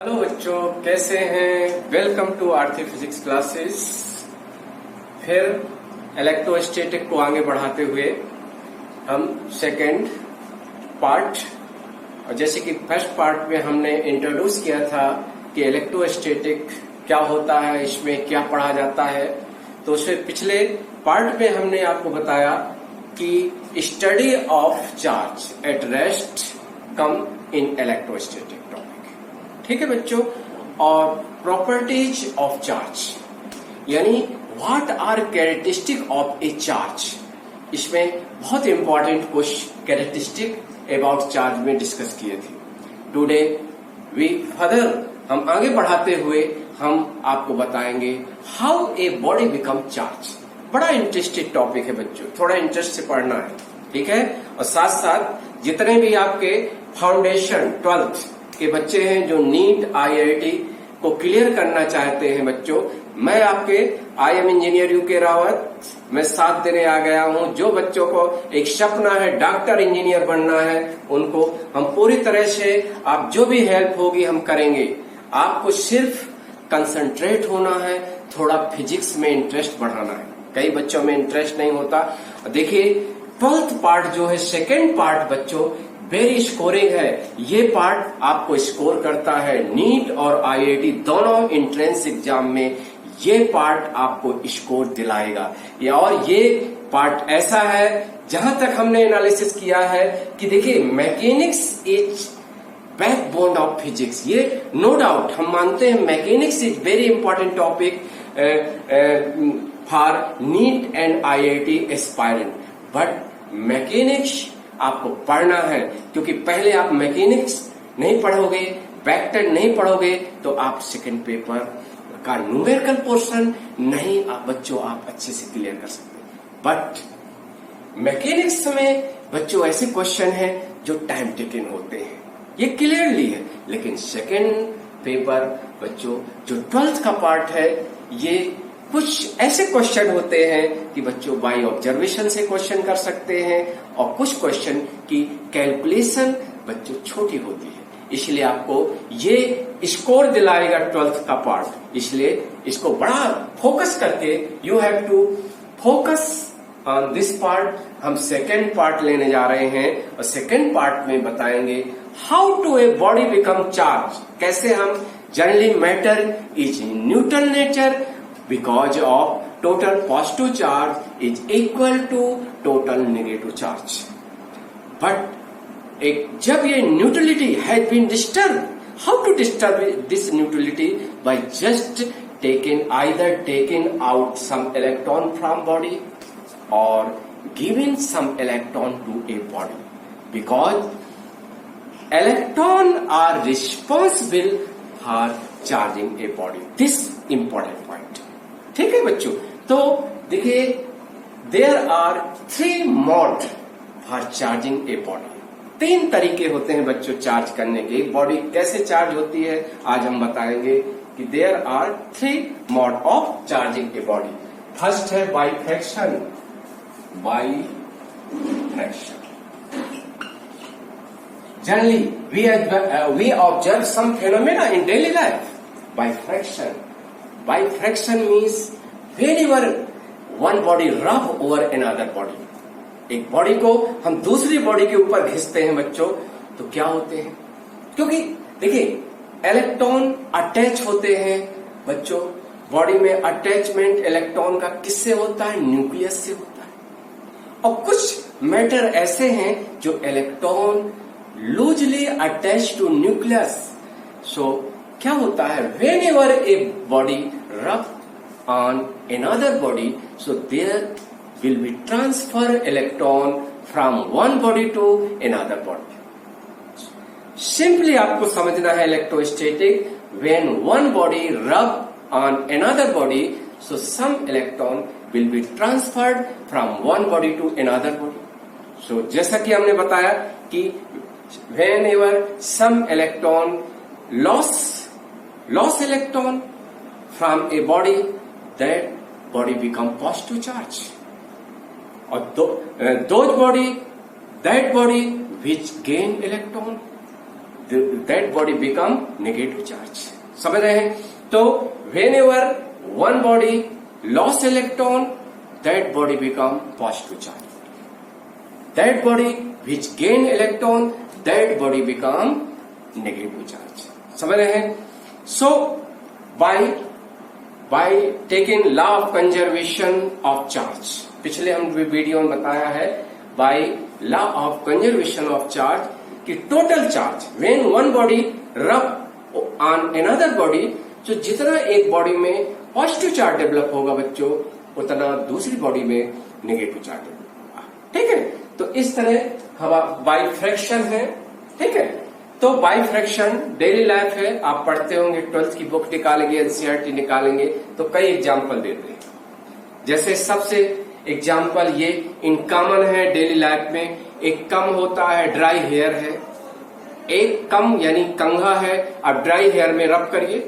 Hello बच्चों, कैसे हैं? Welcome to Aarti physics classes. फिर इलेक्ट्रोस्टैटिक को आगे बढ़ाते हुए हम सेकंड पार्ट, और जैसे कि फर्स्ट पार्ट में हमने इंट्रोड्यूस किया था कि इलेक्ट्रोस्टैटिक क्या होता है, इसमें क्या पढ़ा जाता है, तो उससे पिछले पार्ट में हमने आपको बताया कि study of charge at rest come in electrostatic topic. ठीक है बच्चों। और प्रॉपर्टीज ऑफ चार्ज यानी what are characteristic of a charge, इसमें बहुत इंपॉर्टेंट कुछ कैरेक्टरिस्टिक अबाउट चार्ज में डिस्कस किए थे। टुडे वी फर्दर, हम आगे बढ़ाते हुए हम आपको बताएंगे how a body become charge. बड़ा इंटरेस्टेड टॉपिक है बच्चों, थोड़ा इंटरेस्ट से पढ़ना है, ठीक है। और साथ साथ जितने भी आपके फाउंडेशन 12th के बच्चे हैं जो नीट IIT को क्लियर करना चाहते हैं बच्चों, मैं आपके IM इंजीनियर UK रावत, मैं साथ देने आ गया हूं। जो बच्चों को एक सपना है डॉक्टर इंजीनियर बनना है, उनको हम पूरी तरह से, आप जो भी हेल्प होगी हम करेंगे। आपको सिर्फ कंसंट्रेट होना है, थोड़ा फिजिक्स में इंटरेस्ट बढ़ाना है। कई बच्चों में इंटरेस्ट नहीं होता। देखिए 12th पार्ट जो है, सेकेंड पार्ट बच्चों वेरी स्कोरिंग है। ये पार्ट आपको स्कोर करता है नीट और IIT दोनों एंट्रेंस एग्जाम में। ये पार्ट आपको स्कोर दिलाएगा। और ये पार्ट ऐसा है जहां तक हमने एनालिसिस किया है कि देखिए mechanics is backbone of physics. ये नो डाउट हम मानते हैं mechanics is very important topic for neat and IIT aspirant, but mechanics आपको पढ़ना है, क्योंकि पहले आप मैकेनिक्स नहीं पढ़ोगे, वेक्टर नहीं पढ़ोगे, तो आप सेकंड पेपर का न्यूमेरिकल पोर्शन नहीं आप बच्चों आप अच्छे से क्लियर कर सकते। बट मैकेनिक्स में बच्चों ऐसे क्वेश्चन हैं जो टाइम टेकन होते हैं, ये क्लियरली है। लेकिन सेकंड पेपर बच्चों जो 12th का पार्ट है, ये कुछ ऐसे क्वेश्चन होते हैं कि बच्चों बाय ऑब्जर्वेशन से क्वेश्चन कर सकते हैं, और कुछ क्वेश्चन की कैलकुलेशन बच्चों छोटी होती है, इसलिए आपको ये स्कोर दिलाएगा 12th का पार्ट। इसलिए इसको बड़ा फोकस करके you have to focus on this part. हम सेकेंड पार्ट लेने जा रहे हैं, और सेकेंड पार्ट में बताएंगे how to a body become charge. कैसे हम generally matter is neutral nature because of total positive charge is equal to total negative charge. But जब ये neutrality has been disturbed, how to disturb this neutrality? By just either taking out some electron from body or giving some electron to a body, because electron are responsible for charging a body. This important point. ठीक है बच्चों। तो देखिए there are 3 mode for charging a body. 3 तरीके होते हैं बच्चों charge करने के। बॉडी कैसे चार्ज होती है आज हम बताएंगे कि there are 3 mode of charging a body. First है by friction. Generally we observe some phenomena in daily life by friction. By friction means whenever one body rub over another body, एक body को हम दूसरी body के ऊपर घिसते हैं बच्चों, तो क्या होते हैं? क्योंकि देखिए इलेक्ट्रॉन अटैच होते हैं बच्चों। बॉडी में अटैचमेंट इलेक्ट्रॉन का किससे होता है? न्यूक्लियस से होता है। और कुछ मैटर ऐसे हैं जो electron loosely attach to nucleus. So क्या होता है? whenever a body rub on another body, so there will be transfer electron from one body to another body. Simply आपको समझना है electrostatic, when one body rub on another body, so some electron will be transferred from one body to another body. So जैसा कि हमने बताया कि whenever some electron loss electron from a body, that body become positive charge. Or those body, that body which gain electron, that body become negative charge. समझ रहे हैं? तो whenever one body lost electron, that body become positive charge. That body which gain electron, that body become negative charge. समझ रहे हैं? So by taking law of conservation of charge, पिछले हम video में बताया है by law of conservation of charge कि total charge when one body rub on another body, जो जितना एक बॉडी में पॉजिटिव चार्ज डेवलप होगा बच्चों, उतना दूसरी बॉडी में नेगेटिव चार्ज डेवलप होगा. ठीक है? तो इस तरह हवा बाई फ्रैक्शन है. ठीक है? तो बाई फ्रैक्शन डेली लाइफ है, आप पढ़ते होंगे, 12th की बुक निकालेंगे, एनसीईआरटी निकालेंगे तो कई एग्जाम्पल देते हैं. जैसे सबसे एग्जाम्पल ये इन कॉमन है डेली लाइफ में. एक कम होता है, ड्राई हेयर है. एक कम यानी कंघा है, आप ड्राई हेयर में रब करिए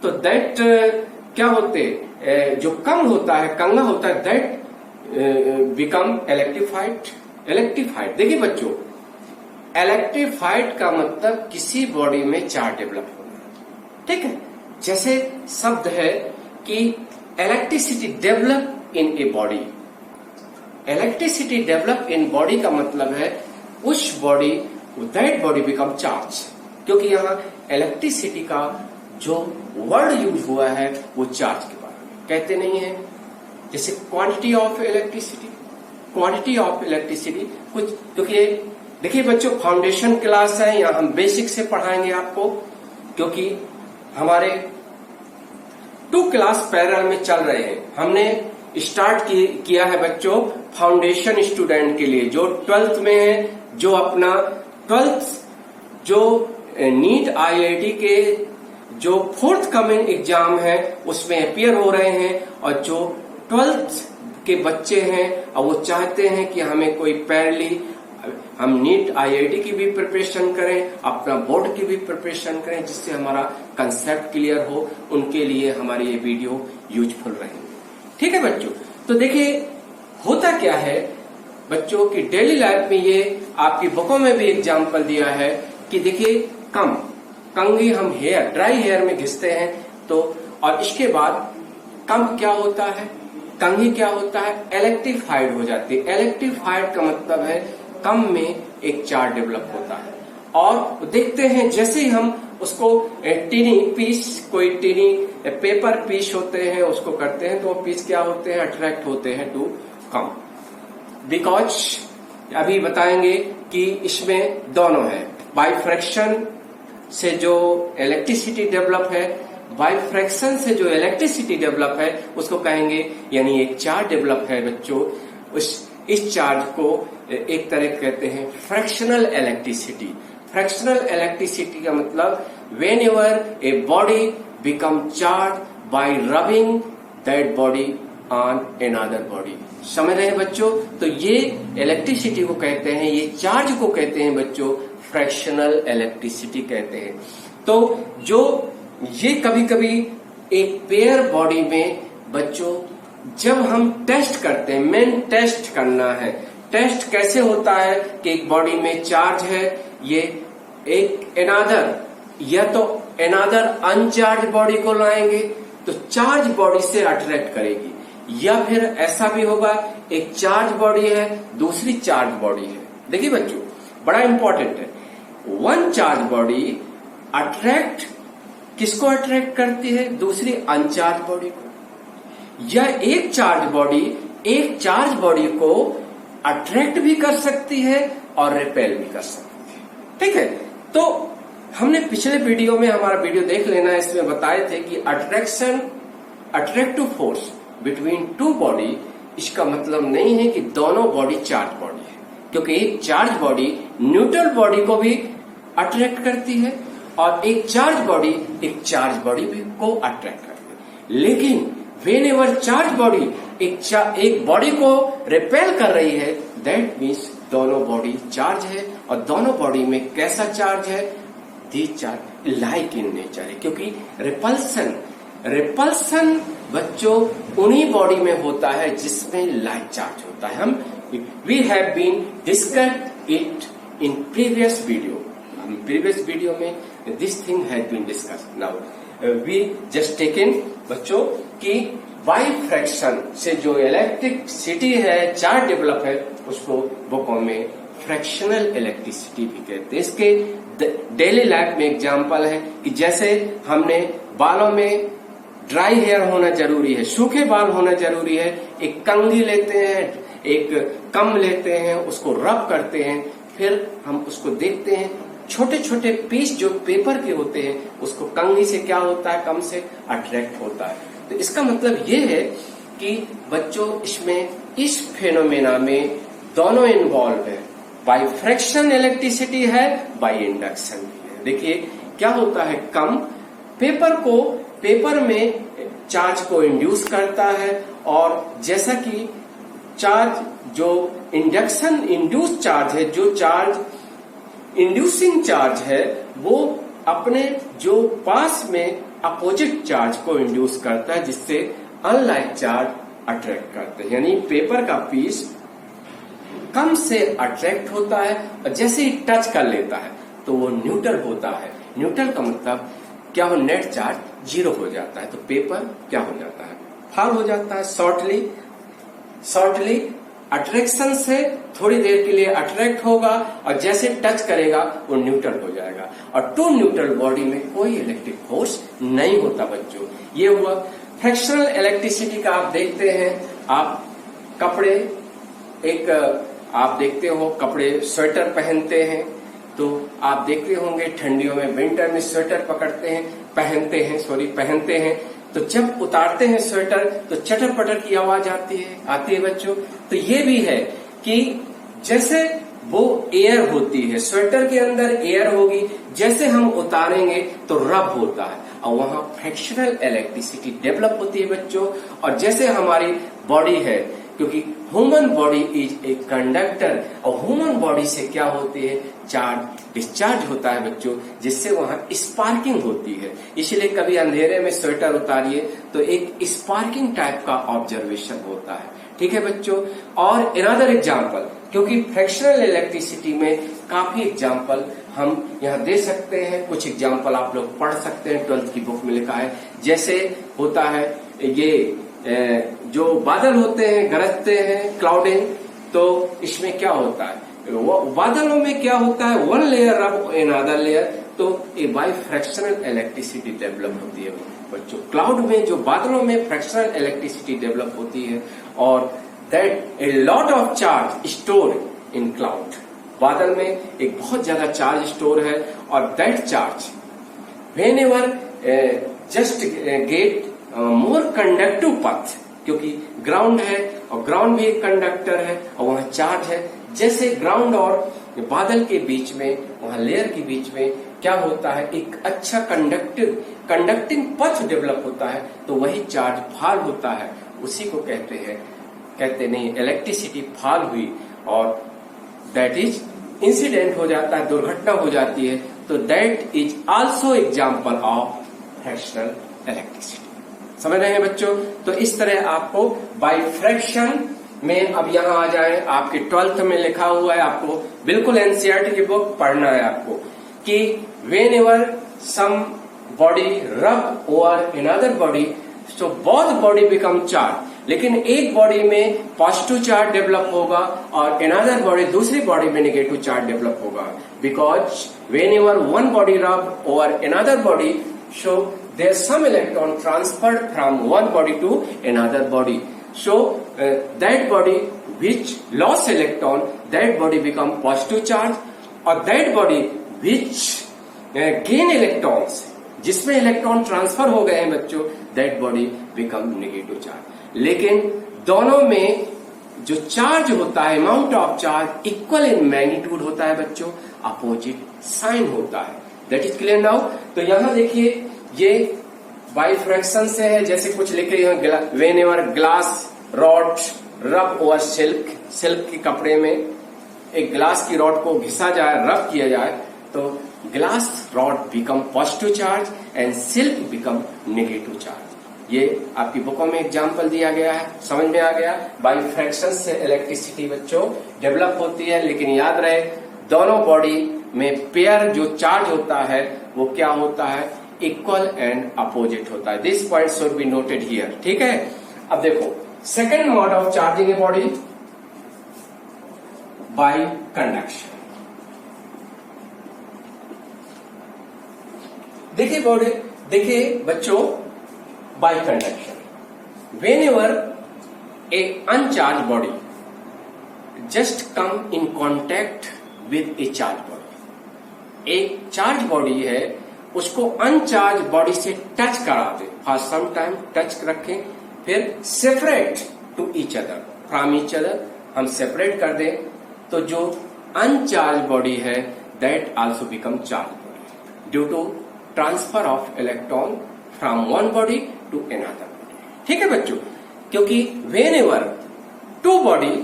तो दैट क्या होते, जो कम होता है, कंघा होता है, दैट बिकम इलेक्ट्रिफाइड. देखिए बच्चों, इलेक्ट्रिफाइड का मतलब किसी बॉडी में चार्ज डेवलप होना. ठीक है? जैसे शब्द है कि electricity develop in a body. Electricity develop in body का मतलब है उस body, that body become charge. क्योंकि यहाँ इलेक्ट्रिसिटी का जो वर्ड यूज हुआ है वो चार्ज के बारे में कहते नहीं है. जैसे क्वांटिटी ऑफ इलेक्ट्रिसिटी कुछ, क्योंकि देखिए बच्चों फाउंडेशन क्लास है, यहाँ हम बेसिक से पढ़ाएंगे आपको, क्योंकि हमारे 2 क्लास पैरेलल में चल रहे हैं. हमने स्टार्ट किया है बच्चों फाउंडेशन स्टूडेंट के लिए जो 12th में है, जो अपना 12th जो नीट आईआईटी के जो 4th कमिंग एग्जाम है उसमें अपियर हो रहे हैं, और जो 12th के बच्चे हैं और वो चाहते हैं कि हमें कोई पैरेलली हम नीट आईआईटी की भी प्रिपरेशन करें, अपना बोर्ड की भी प्रिपरेशन करें, जिससे हमारा कंसेप्ट क्लियर हो, उनके लिए हमारी ये वीडियो यूजफुल रहेंगे. ठीक है बच्चों? तो देखिए होता क्या है बच्चों की डेली लाइफ में, ये आपकी बुकों में भी एग्जाम्पल दिया है कि देखिए कंघी हम हेयर, ड्राई हेयर में घिसते हैं तो, और इसके बाद कम क्या होता है, कंघी क्या होता है, इलेक्ट्रिफाइड हो जाती है. इलेक्ट्रिफाइड का मतलब है कम में एक चार्ज डेवलप होता है. और देखते हैं जैसे ही हम उसको टीनी पीस, कोई टीनी पेपर पीस होते हैं, उसको करते हैं तो वो पीस क्या होते हैं, अट्रैक्ट होते हैं टू कम. बिकॉज अभी बताएंगे कि इसमें दोनों है. बाय फ्रैक्शन से जो इलेक्ट्रिसिटी डेवलप है, बाय फ्रैक्शन से जो इलेक्ट्रिसिटी डेवलप है उसको कहेंगे, यानी एक चार्ज डेवलप है बच्चों, इस चार्ज को एक तरह कहते हैं फ्रैक्शनल इलेक्ट्रिसिटी. फ्रैक्शनल इलेक्ट्रिसिटी का मतलब when ever A body become charge by rubbing that body on another body. समझ रहे हैं बच्चों? तो ये इलेक्ट्रिसिटी को कहते हैं, ये चार्ज को कहते हैं बच्चों फ्रैक्शनल इलेक्ट्रिसिटी कहते हैं. तो जो ये कभी कभी एक पेयर बॉडी में बच्चों जब हम टेस्ट करते हैं, मेन टेस्ट करना है. टेस्ट कैसे होता है कि एक बॉडी में चार्ज है, ये एक अनदर, या तो अनदर अनचार्ज बॉडी को लाएंगे तो चार्ज बॉडी से अट्रैक्ट करेगी, या फिर ऐसा भी होगा एक चार्ज बॉडी है, दूसरी चार्ज बॉडी है. देखिए बच्चों बड़ा इंपॉर्टेंट है, वन चार्ज बॉडी अट्रैक्ट किसको अट्रैक्ट करती है, दूसरी अनचार्ज बॉडी को, या एक चार्ज बॉडी को अट्रैक्ट भी कर सकती है और रिपेल भी कर सकती है. ठीक है? तो हमने पिछले वीडियो में, हमारा वीडियो देख लेना, इसमें बताए थे कि अट्रैक्टिव फोर्स बिटवीन 2 बॉडी, इसका मतलब नहीं है कि दोनों बॉडी चार्ज बॉडी है, क्योंकि एक चार्ज बॉडी न्यूट्रल बॉडी को भी अट्रैक्ट करती है और एक चार्ज बॉडी को अट्रैक्ट करती है. लेकिन वेन एवर चार्ज बॉडी एक बॉडी को रिपेल कर रही है, दैट मीन्स दोनों बॉडी चार्ज है, और दोनों बॉडी में कैसा चार्ज है, the charge like in nature है. क्योंकि रिपल्सन बच्चों उन्हीं बॉडी में होता है जिसमें लाइक चार्ज होता है. We have been discussed it in previous video. previous video में this thing has been discussed. Now we just taken बच्चों कि बाई फ्रैक्शन से जो इलेक्ट्रिसिटी है, चार्ज डेवलप है, उसको बुकों में फ्रैक्शनल इलेक्ट्रिसिटी भी कहते हैं। इसके डेली लाइफ में एग्जांपल है कि जैसे हमने बालों में ड्राई हेयर होना जरूरी है, सूखे बाल होना जरूरी है, एक कंघी लेते हैं, एक कम लेते हैं, उसको रब करते हैं, फिर हम उसको देखते हैं, छोटे छोटे पीस जो पेपर के होते हैं उसको कंघी से क्या होता है, कम से अट्रैक्ट होता है। तो इसका मतलब ये है कि बच्चों इसमें इस फेनोमेना में दोनों इन्वॉल्व है, बाय फ्रैक्शन इलेक्ट्रिसिटी है, बाय इंडक्शन भी है। देखिए क्या होता है, कम पेपर में चार्ज को इंड्यूस करता है, और जैसा कि चार्ज जो इंडक्शन इंड्यूस चार्ज है, जो चार्ज इंड्यूसिंग चार्ज है, वो अपने जो पास में अपोजिट चार्ज को इंड्यूस करता है, जिससे अनलाइक चार्ज अट्रैक्ट करते हैं। यानी पेपर का पीस कम से अट्रैक्ट होता है, और जैसे ही टच कर लेता है तो वो न्यूट्रल होता है। न्यूट्रल का मतलब क्या हो, नेट चार्ज जीरो हो जाता है, तो पेपर क्या हो जाता है, फाल हो जाता है। शॉर्टली अट्रैक्शन से थोड़ी देर के लिए अट्रैक्ट होगा, और जैसे टच करेगा वो न्यूट्रल हो जाएगा, और टू न्यूट्रल बॉडी में कोई इलेक्ट्रिक फोर्स नहीं होता बच्चों। ये हुआ फ्रैक्शनल इलेक्ट्रिसिटी का। आप देखते हैं, आप कपड़े आप देखते हो, कपड़े स्वेटर पहनते हैं, तो आप देखते होंगे ठंडियों में, विंटर में स्वेटर पहनते हैं, तो जब उतारते हैं स्वेटर तो चटर पटर की आवाज आती है बच्चों। तो ये भी है कि जैसे वो एयर होती है, स्वेटर के अंदर एयर होगी, जैसे हम उतारेंगे तो रब होता है, और वहां फ्रैक्शनल इलेक्ट्रिसिटी डेवलप होती है बच्चों। और जैसे हमारी बॉडी है, क्योंकि human body is a conductor, और ह्यूमन बॉडी से क्या होती है, चार्ज डिस्चार्ज होता है बच्चों, जिससे वहां स्पार्किंग होती है। इसलिए कभी अंधेरे में स्वेटर उतारिए तो एक स्पार्किंग टाइप का ऑब्जर्वेशन होता है। ठीक है बच्चों। और अनदर एग्जांपल, क्योंकि फ्रैक्शनल इलेक्ट्रिसिटी में काफी एग्जांपल हम यहाँ दे सकते हैं, कुछ एग्जांपल आप लोग पढ़ सकते हैं, 12th की बुक में लिखा है। जैसे होता है ये जो बादल होते हैं, गरजते हैं, क्लाउडिंग, तो इसमें क्या होता है, वो बादलों में क्या होता है, वन लेयर रब इन अदर लेयर, तो ए बाय फ्रैक्शनल इलेक्ट्रिसिटी डेवलप होती है बच्चों। क्लाउड में जो बादलों में फ्रैक्शनल इलेक्ट्रिसिटी डेवलप होती है, और that a lot of charge store in cloud, बादल में एक बहुत ज्यादा चार्ज स्टोर है, और that charge when ever just get more conductive path, क्योंकि ग्राउंड है और ग्राउंड भी एक कंडक्टर है, और वहां चार्ज है। जैसे ग्राउंड और बादल के बीच में, वहां लेयर के बीच में क्या होता है, एक अच्छा कंडक्टिंग पथ डेवलप होता है, तो वही चार्ज फाल होता है, उसी को कहते नहीं इलेक्ट्रिसिटी फाल हुई, और दैट इज इंसिडेंट हो जाता है, दुर्घटना हो जाती है, तो that is also example of fractional electricity. समझ रहे हैं बच्चों। तो इस तरह आपको बाय फ्रैक्शन में, अब यहाँ आ जाए, आपके 12th में लिखा हुआ है, आपको बिल्कुल एनसीईआरटी की बुक पढ़ना है आपको, कि whenever some body rub over another body, so both body become charge, लेकिन एक बॉडी में पॉजिटिव चार्ज डेवलप होगा, और अनदर बॉडी, दूसरी बॉडी में नेगेटिव चार्ज डेवलप होगा, because whenever one body rub over another body, so there's some electron transferred from one body to another body, so that body which lost electron, that body become positive charge, or that body which gain electrons, जिसमें electron transfer हो गए हैं बच्चों, that body become negative charge। लेकिन दोनों में जो charge होता है, amount of charge equal in magnitude होता है बच्चों, अपोजिट साइन होता है। That is clear now. तो यहां देखिए, ये बाय फ्रैक्शन से है, जैसे कुछ लिखे हुए, वेन एवर ग्लास रॉड रब ओवर सिल्क के कपड़े में एक ग्लास की रॉड को घिसा जाए, रब किया जाए, तो glass rod become positive charge and silk become negative charge. ये आपकी बुकों में एग्जाम्पल दिया गया है, समझ में आ गया। बाय फ्रैक्शन से इलेक्ट्रिसिटी बच्चों डेवलप होती है, लेकिन याद रहे दोनों बॉडी में पेयर जो चार्ज होता है वो क्या होता है, इक्वल एंड अपोजिट होता है। This point should be noted here, ठीक है। अब देखो second mode of charging a body by conduction. देखिए बच्चों, by conduction whenever a uncharge body just come in contact with a charge body, एक charge body है उसको uncharge body से टच करा दे, फॉर सम टाइम टच रखें, फिर separate to each other, from each other हम separate कर दें, तो जो अनचार्ज बॉडी है that also become charge body due to transfer of electron from one body to another body, ठीक है बच्चों। क्योंकि whenever two body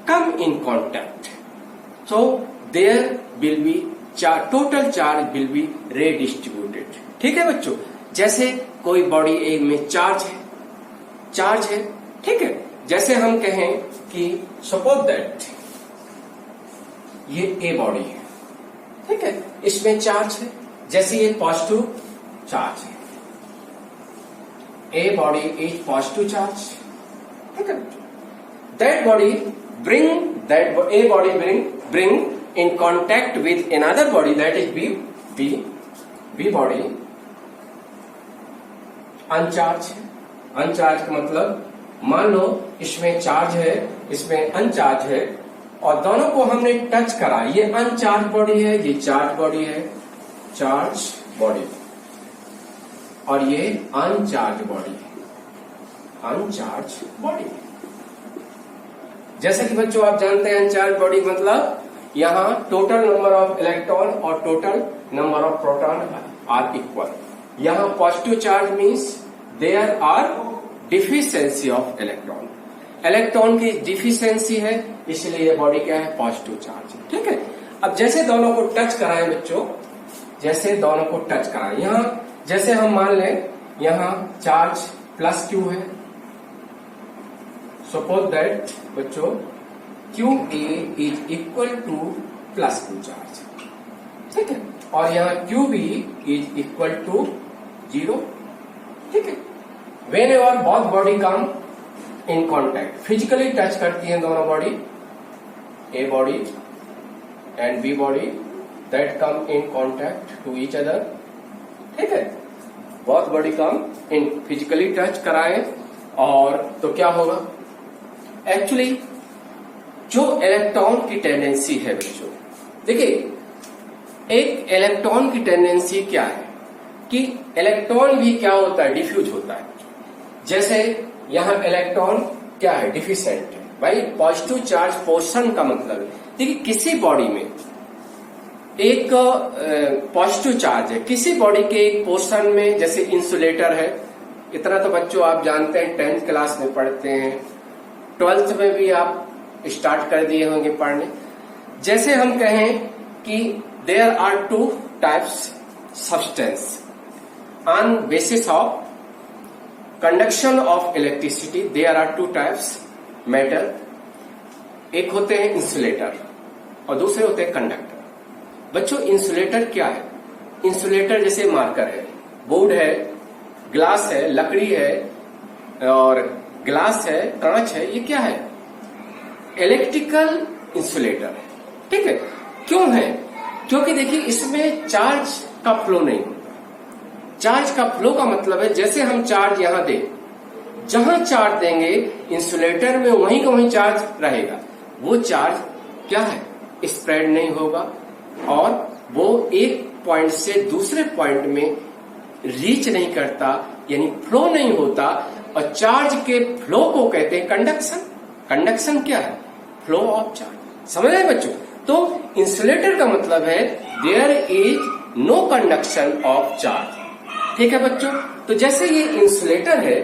come in contact, so there will be total charge will be redistributed, ठीक है बच्चों। जैसे कोई body ए में चार्ज है, ठीक है। जैसे हम कहें कि सपोज दैट ये ए बॉडी है, ठीक है, इसमें चार्ज है, जैसे ये पॉजिटिव चार्ज है, ए बॉडी इज पॉजिटिव चार्ज, ठीक है। That body A body bring in contact with another body, that is B body अनचार्ज का मतलब मान लो इसमें चार्ज है, इसमें अनचार्ज है, और दोनों को हमने टच करा, ये अनचार्ज बॉडी है, ये चार्ज बॉडी है, चार्ज बॉडी, और ये अनचार्ज बॉडी है, अनचार्ज बॉडी। जैसे कि बच्चों आप जानते हैं अनचार्ज बॉडी मतलब यहाँ टोटल नंबर ऑफ इलेक्ट्रॉन और total number of proton are equal. यहाँ positive charge means there are deficiency of electron, electron की डिफिशियंसी है, इसलिए ये बॉडी क्या है, पॉजिटिव चार्ज, ठीक है। अब जैसे दोनों को टच कराएं बच्चों, जैसे दोनों को टच कराएं, यहाँ जैसे हम मान लें यहाँ चार्ज प्लस क्यू है, सपोज दैट बच्चों QA is equal to plus Q charge, ठीक है, और यहाँ QB इज इक्वल टू 0, ठीक है। Whenever both body come in contact, physically touch करती हैं दोनों body, A body and B body that come in contact to each other, ठीक है। Both body come in physically touch कराएं और तो क्या होगा, एक्चुअली जो इलेक्ट्रॉन की टेंडेंसी है बच्चों, देखिए एक इलेक्ट्रॉन की टेंडेंसी क्या है कि इलेक्ट्रॉन भी क्या होता है, डिफ्यूज होता है। जैसे यहाँ इलेक्ट्रॉन क्या है, डिफिशिएंट है भाई, पॉजिटिव चार्ज पोर्शन का मतलब है, देखिए किसी बॉडी में एक पॉजिटिव चार्ज है, किसी बॉडी के एक पोर्शन में, जैसे इंसुलेटर है, इतना तो बच्चों आप जानते हैं, 10th क्लास में पढ़ते हैं, 12th में भी आप स्टार्ट कर दिए होंगे पढ़ने। जैसे हम कहें कि there are two types substance on basis of conduction of electricity, there are two types metal, एक होते हैं इंसुलेटर और दूसरे होते हैं कंडक्टर। बच्चों इंसुलेटर क्या है, इंसुलेटर जैसे मार्कर है, बोर्ड है, ग्लास है, लकड़ी है और ग्लास है, कांच है, ये क्या है, इलेक्ट्रिकल इंसुलेटर है, ठीक है। क्यों है, क्योंकि देखिए इसमें चार्ज का फ्लो नहीं होता। चार्ज का फ्लो का मतलब है जैसे हम चार्ज यहां दें, जहां चार्ज देंगे इंसुलेटर में वहीं का वहीं चार्ज रहेगा, वो चार्ज क्या है, स्प्रेड नहीं होगा और वो एक पॉइंट से दूसरे पॉइंट में रीच नहीं करता, यानी फ्लो नहीं होता। और चार्ज के फ्लो को कहते हैं कंडक्शन। कंडक्शन क्या है, फ्लो ऑफ चार्ज, समझ रहे बच्चों। तो इंसुलेटर का मतलब है there is no conduction of charge, ठीक है बच्चों। तो जैसे ये इंसुलेटर है,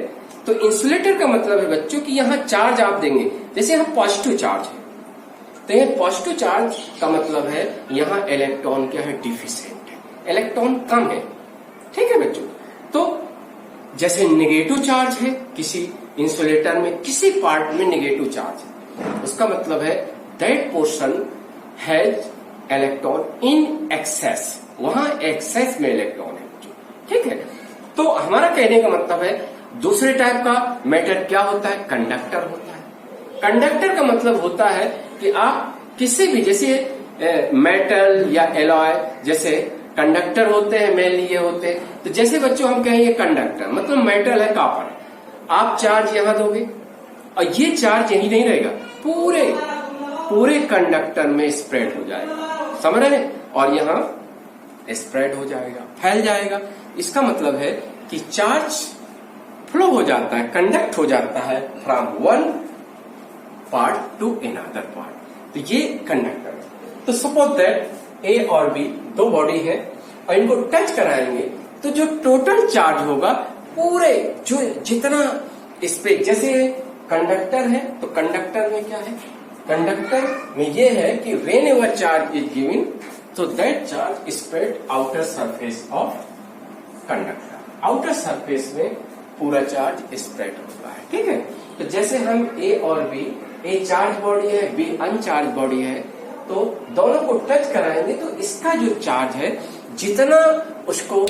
तो इंसुलेटर का मतलब है बच्चों कि यहाँ चार्ज आप देंगे, जैसे यहाँ पॉजिटिव चार्ज है, तो ये पॉजिटिव चार्ज का मतलब है यहाँ इलेक्ट्रॉन क्या है, डिफिशिएंट है, इलेक्ट्रॉन कम है, ठीक है बच्चों। तो जैसे नेगेटिव चार्ज है किसी इंसुलेटर में, किसी पार्ट में नेगेटिव चार्ज है, उसका मतलब है that portion has electron in excess, वहां एक्सेस में इलेक्ट्रॉन है बच्चों, ठीक है। तो हमारा कहने का मतलब है दूसरे टाइप का मैटर क्या होता है, कंडक्टर होता है। कंडक्टर का मतलब होता है कि आप किसी भी, जैसे मेटल या एलॉय जैसे कंडक्टर होते हैं, मेनली ये होते हैं। तो जैसे बच्चों हम कहेंगे कंडक्टर मतलब मेटल है, कॉपर, आप चार्ज यहां दोगे और ये चार्ज यही नहीं रहेगा, पूरे कंडक्टर में स्प्रेड हो जाएगा, समझ रहे हैं, और यहां स्प्रेड हो जाएगा, फैल जाएगा। इसका मतलब है कि चार्ज फ्लो हो जाता है, कंडक्ट हो जाता है from one part two another part. तो ये कंडक्टर है। तो सपोज दैट ए और बी दो बॉडी है और इनको टच कराएंगे तो जो टोटल चार्ज होगा पूरे जो जितना इस पे, जैसे कंडक्टर है तो कंडक्टर में क्या है, कंडक्टर में ये है कि when ever charge is given so that charge spread outer surface of conductor, outer surface में पूरा चार्ज स्प्रेड होता है, ठीक है। तो जैसे हम A और B, A चार्ज बॉडी है, B अनचार्ज बॉडी है, तो दोनों को टच कराएंगे तो इसका जो चार्ज है जितना उसको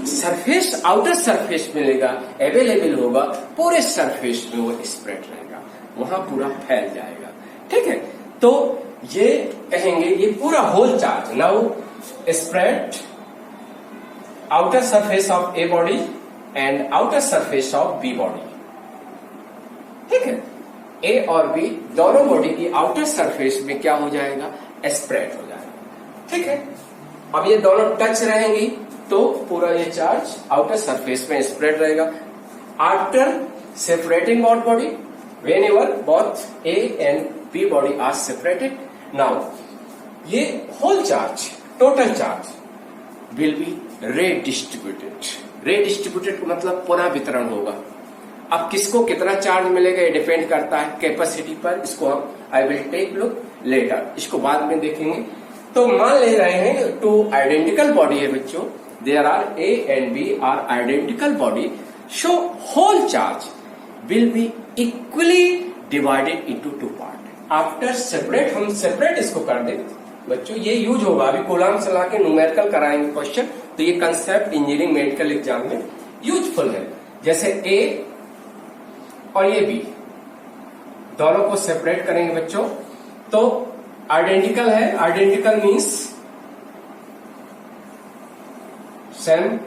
सरफेस, आउटर सरफेस मिलेगा, अवेलेबल होगा, पूरे सरफेस में वो स्प्रेड रहेगा, वहां पूरा फैल जाएगा, ठीक है। तो ये कहेंगे ये पूरा whole charge now spread outer surface of A body and outer surface of B body, ठीक है। ए और बी दोनों बॉडी की आउटर सरफेस में क्या हो जाएगा, स्प्रेड हो जाएगा, ठीक है। अब ये दोनों टच रहेंगी तो पूरा ये चार्ज आउटर सरफेस में स्प्रेड रहेगा। After separating both body, whenever both A and B body are separated, now ये whole charge, total charge will be redistributed. Redistributed का मतलब पुनः वितरण होगा। अब किसको कितना चार्ज मिलेगा ये डिपेंड करता है कैपेसिटी पर, इसको हम I will take look later, इसको बाद में देखेंगे। तो मान ले रहे हैं टू आइडेंटिकल बॉडी है बच्चों, there are A and B are identical body, so whole charge will be equally divided into two part. After separate, हम सेपरेट इसको कर दे बच्चों, ये यूज होगा, अभी कोलाम से लाके न्यूमेरिकल कराएंगे क्वेश्चन, तो ये कंसेप्ट इंजीनियरिंग मेडिकल एग्जाम में यूजफुल है। जैसे ए और ये बी दोनों को सेपरेट करेंगे बच्चों, तो आइडेंटिकल है, आइडेंटिकल मीन्स सेम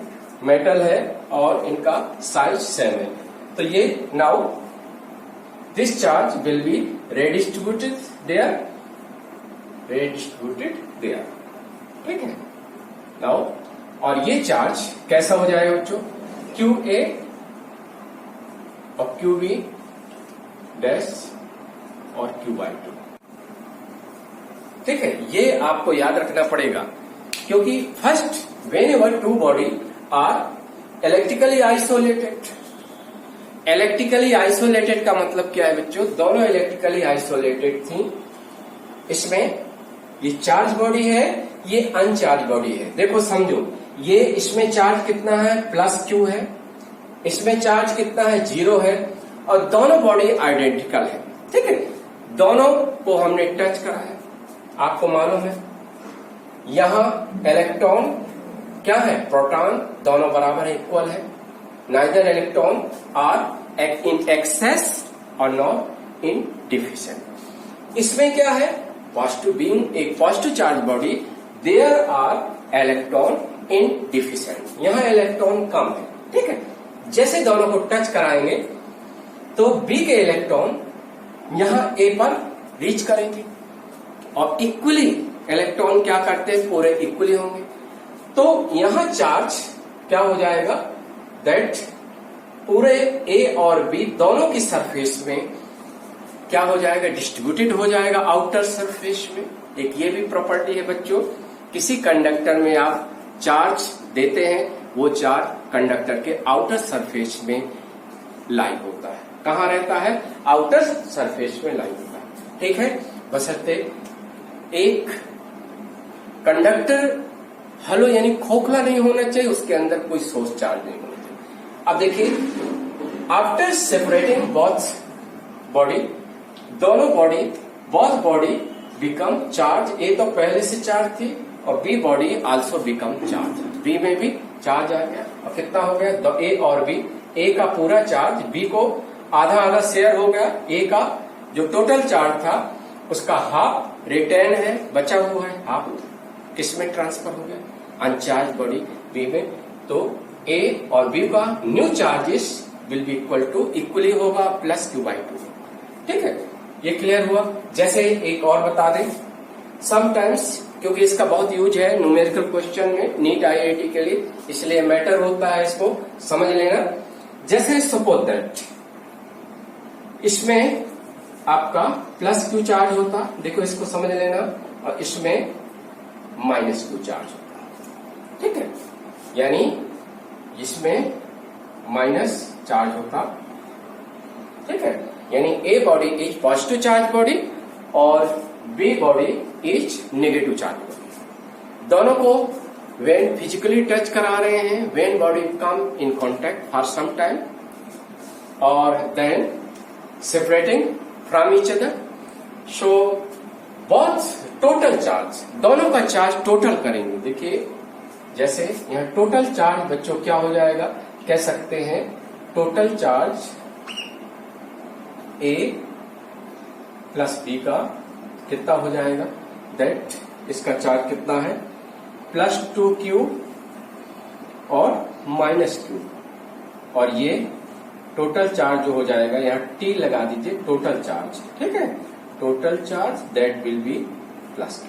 मेटल है और इनका साइज सेम है। तो ये now this charge will B redistributed there, ठीक है। नाउ और ये चार्ज कैसा हो जाएगा बच्चों, QA और QB डैश और Q/2, ठीक है। ये आपको याद रखना पड़ेगा क्योंकि first whenever two body are electrically isolated, electrically isolated का मतलब क्या है बच्चों, दोनों इलेक्ट्रिकली आइसोलेटेड थी, इसमें ये चार्ज बॉडी है, ये अनचार्ज बॉडी है। देखो समझो, ये इसमें चार्ज कितना है, +Q है, इसमें चार्ज कितना है, 0 है, और दोनों बॉडी आइडेंटिकल है, ठीक है। दोनों को हमने टच करा है, आपको मालूम है यहां इलेक्ट्रॉन क्या है, प्रोटॉन, दोनों बराबर है, इक्वल है, neither electron are in excess और नॉट इन डिफिशिएंट। इसमें क्या है, पॉजिटिव, बीइंग एक positive charge body, there are electron in deficient, यहां इलेक्ट्रॉन कम है, ठीक है। जैसे दोनों को टच कराएंगे तो बी के इलेक्ट्रॉन यहां ए पर रीच करेंगे और इक्वली इलेक्ट्रॉन क्या करते हैं, पूरे इक्वली होंगे, तो यहां चार्ज क्या हो जाएगा, दैट पूरे ए और बी दोनों की सरफेस में क्या हो जाएगा, डिस्ट्रीब्यूटेड हो जाएगा आउटर सरफेस में। एक ये भी प्रॉपर्टी है बच्चों, किसी कंडक्टर में आप चार्ज देते हैं, वो चार्ज कंडक्टर के आउटर सरफेस में लाई होता है, कहां रहता है, आउटर सरफेस में लाई होता है, ठीक है। बशर्ते एक कंडक्टर हलो यानी खोखला नहीं होना चाहिए, उसके अंदर कोई सोर्स चार्ज नहीं होना चाहिए। अब देखिए, आफ्टर सेपरेटिंग बोथ बॉडी, दोनों body, both body become charge. A तो पहले से चार्ज थी और B body also become charge. B में भी चार्ज आ गया और कितना हो गया, ए और बी, ए का पूरा चार्ज बी को आधा आधा शेयर हो गया। ए का जो टोटल चार्ज था उसका हाफ रिटेन है, बचा हुआ है हाफ, किसमें ट्रांसफर हो गया, अनचार्ज बॉडी बी में। तो ए और बी का new charges will be equal to, equally होगा प्लस क्यू बाई टू। ठीक है, ये क्लियर हुआ। जैसे एक और बता दें, समटाइम्स, क्योंकि इसका बहुत यूज है न्यूमेरिकल क्वेश्चन में नीट आईआईटी के लिए, इसलिए मैटर होता है, इसको समझ लेना। जैसे सपोज दैट इसमें आपका प्लस क्यू चार्ज होता, देखो इसको समझ लेना, और इसमें माइनस क्यू चार्ज होता। ठीक है, यानी इसमें माइनस चार्ज होता। ठीक है, यानी A body is positive charge body और B body is negative charge body. दोनों को व्हेन फिजिकली टच करा रहे हैं, when body come in contact for some time और then separating from each other, so both total charge, दोनों का charge total करेंगे। देखिए जैसे यहाँ टोटल चार्ज बच्चों क्या हो जाएगा, कह सकते हैं टोटल चार्ज ए प्लस बी का कितना हो जाएगा, दैट इसका चार्ज कितना है, प्लस 2q और माइनस q, और ये टोटल चार्ज जो हो जाएगा, यहाँ t लगा दीजिए, टोटल चार्ज। ठीक है, total charge that will B plus q।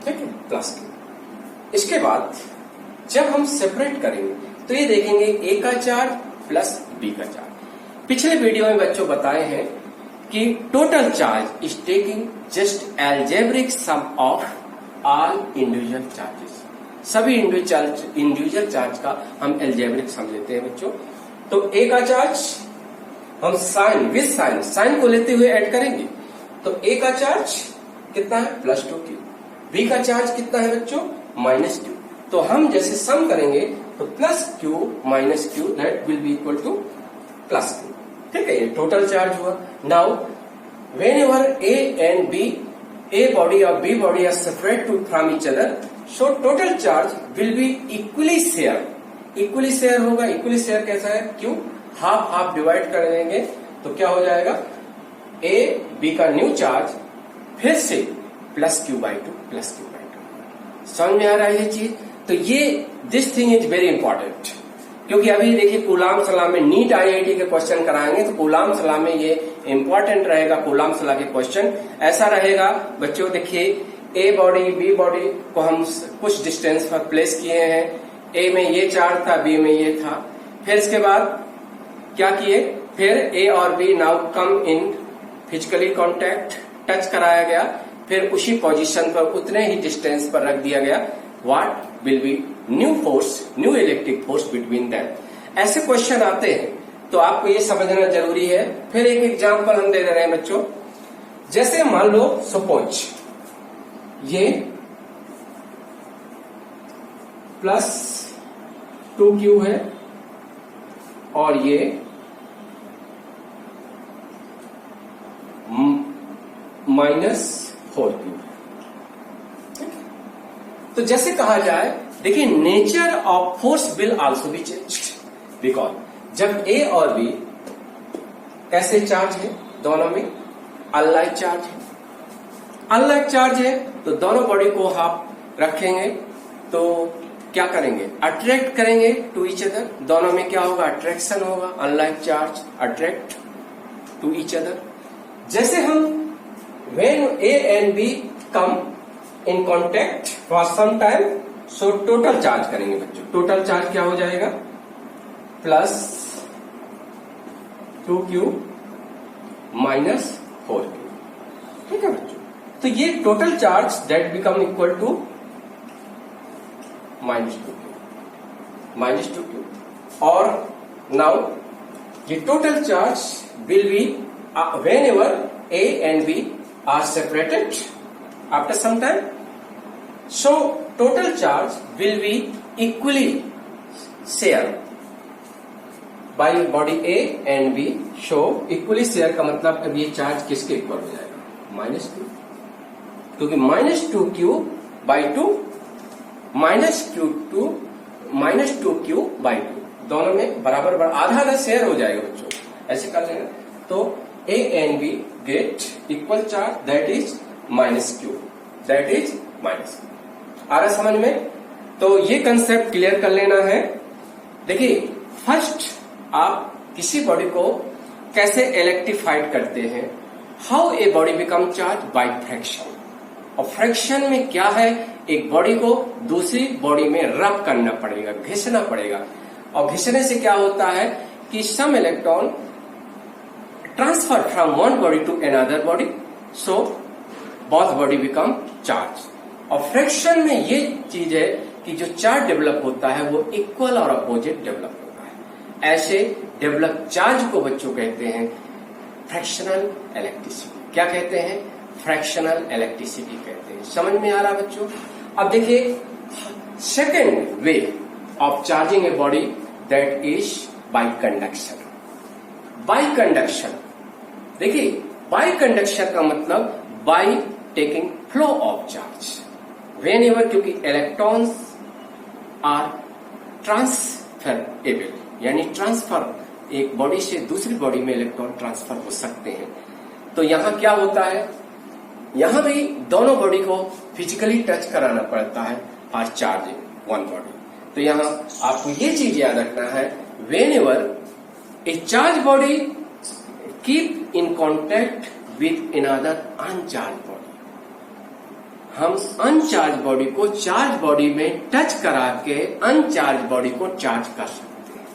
ठीक है, प्लस q। इसके बाद जब हम सेपरेट करेंगे तो ये देखेंगे ए का चार्ज प्लस बी का चार्ज। पिछले वीडियो में बच्चों बताए हैं कि total charge is taking just algebraic sum of all individual charges. सभी इंडिविजुअल चार्ज का हम एल्जेब्रिक सम लेते हैं बच्चों। तो ए का चार्ज हम साइन विद साइन को लेते हुए ऐड करेंगे, तो ए का चार्ज कितना है, प्लस 2q। बी का चार्ज कितना है बच्चों, माइनस q। तो हम जैसे सम करेंगे तो plus q minus q that will be equal to plus q। ठीक है, ये टोटल चार्ज हुआ। Now whenever A and B, A body और B body are separate to from each other, so total charge will be equally share. Equally share होगा, equally share कैसा है, क्यों, half half divide कर देंगे, तो क्या हो जाएगा, ए बी का न्यू चार्ज फिर से plus Q by to, plus Q by to. समझ में आ रहा है ये चीज। तो ये this thing is very important, क्योंकि अभी देखिए कूलाम सलाह में नीट आईआईटी के क्वेश्चन कराएंगे, तो कूलाम सलाह में ये इंपॉर्टेंट रहेगा। कूलाम सलाह के क्वेश्चन ऐसा रहेगा बच्चों, देखिए ए बॉडी बी बॉडी को हम कुछ डिस्टेंस पर प्लेस किए हैं, ए में ये चार्ज था, बी में ये था, फिर इसके बाद क्या किए, फिर ए और B now come in physically contact, touch कराया गया, फिर उसी पोजीशन पर उतने ही डिस्टेंस पर रख दिया गया। What will be new force, new electric force between that. ऐसे क्वेश्चन आते हैं तो आपको ये समझना जरूरी है। फिर एक एग्जांपल हम दे रहे हैं बच्चों, जैसे मान लो सपोज ये प्लस 2q है और ये माइनस 4q है। तो जैसे कहा जाए, देखिए nature of force will also be changed, because जब ए और बी कैसे चार्ज है, दोनों में अनलाइक चार्ज है, अनलाइक चार्ज है, तो दोनों बॉडी को हाफ रखेंगे तो क्या करेंगे, अट्रैक्ट करेंगे टू ईच अदर। दोनों में क्या होगा, अट्रैक्शन होगा, unlike charge attract to each other. जैसे हम when A and B come in contact for some time, so total charge करेंगे बच्चों। टोटल चार्ज क्या हो जाएगा, प्लस 2q माइनस 4q। ठीक है बच्चों, तो ये total charge that become equal to minus 2q। और नाउ ये total charge will be whenever A and B are separated after some time, so total charge will be equally share by body A and B. So equally share का मतलब अब ये charge किसके equal हो जाएगा, -2, क्योंकि -2q/2 -2q/2 दोनों में बराबर आधा आधा शेयर हो जाएगा बच्चों, ऐसे कर लेना। तो A and B get equal charge, that is -q, that is -q। आ रहा समझ में? तो ये कंसेप्ट क्लियर कर लेना है। देखिए, फर्स्ट आप किसी बॉडी को कैसे इलेक्ट्रीफाइड करते हैं, how a body become charge by fraction. और फ्रैक्शन में क्या है, एक बॉडी को दूसरी बॉडी में रब करना पड़ेगा, घिसना पड़ेगा, और घिसने से क्या होता है कि some electron transfer from one body to another body, so both body become charge. और फ्रैक्शन में ये चीज है कि जो चार्ज डेवलप होता है वो इक्वल और अपोजिट डेवलप होता है। ऐसे डेवलप चार्ज को बच्चों कहते हैं फ्रैक्शनल इलेक्ट्रिसिटी। क्या कहते हैं? फ्रैक्शनल इलेक्ट्रिसिटी कहते हैं। समझ में आ रहा बच्चों? अब देखिए, second way of charging a body, that is by conduction. Bye conduction, देखिए बाय कंडक्शन का मतलब by taking flow of charge when ever, क्योंकि इलेक्ट्रॉन्स आर ट्रांसफरेबल, यानी ट्रांसफर, एक बॉडी से दूसरी बॉडी में इलेक्ट्रॉन ट्रांसफर हो सकते हैं। तो यहां क्या होता है, यहां भी दोनों बॉडी को फिजिकली टच कराना पड़ता है फॉर चार्जिंग वन बॉडी। तो यहां आपको ये चीज याद रखना है, whenever A charge body keep in contact with another uncharged body, हम अनचार्ज बॉडी को चार्ज बॉडी में टच करा के अनचार्ज बॉडी को चार्ज कर सकते हैं।